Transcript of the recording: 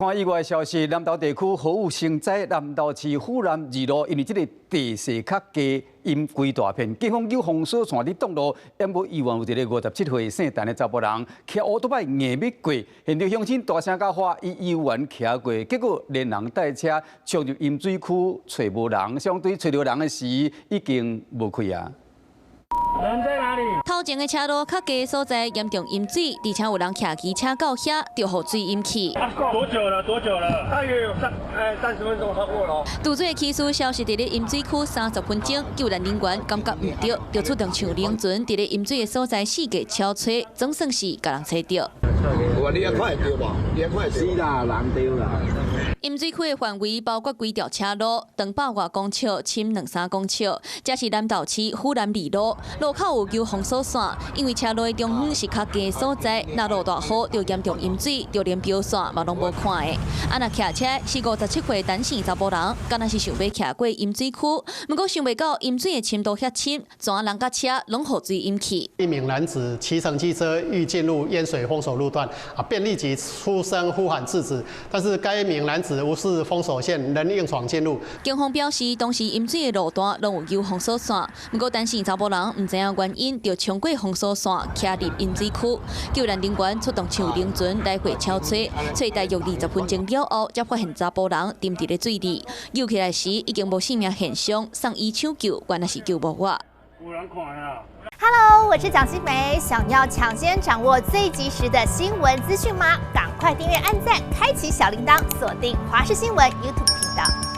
看意外消息，南投地区豪雨成灾，南投市府南二路因为这个地势较低，阴规大片，警方有封锁线伫挡路，因无意外有一个57岁姓陈的查甫人骑乌托邦硬要过，现场乡亲大声甲喊伊游玩骑过，结果连人带车冲入淹水区，找无人，相对找到人的时已经无开啊。 人在哪里？头前的车路较低的所在严重淹水，而且有人骑机车到遐，就予水淹去。多久了？多久了？大约有30分钟超过了。渡水的起司消息伫咧淹水区30分钟，救援人员感觉唔对，就出动抢零船，伫咧淹水的所在四界超找，总算是甲人找到。你也看会到吧？你也看会到。是啦，人丢啦。 淹水区的范围包括几条车路，长8外公尺，深2-3公尺。这是南投市府南二路，路口有旧封锁线，因为车路的中央是较低的所在，若落大雨就严重淹水，就连标线嘛拢无看的。若骑车是57岁单身查甫人，敢若是想要骑过淹水区，不过想袂到淹水的深度遐深，全人甲车拢予水淹去。一名男子骑乘机车欲进入淹水封锁路段，便立即出声呼喊制止，但是该名男子 无视封锁线，仍硬闯进入。警方表示，当时淹水的路段拢有旧封锁线，不过单身查甫人唔知影原因，就冲过封锁线，骑入淹水区。救援人员出动抢零船来回超找，找大约20分钟了后，才发现查甫人沉伫咧水里。游起来时已经无性命现象，送医抢救，原来是救无活。有人看啊！ Hello， 我是蒋欣梅。想要抢先掌握最及时的新闻资讯吗？赶快订阅、按赞、开启小铃铛，锁定华视新闻 YouTube 频道。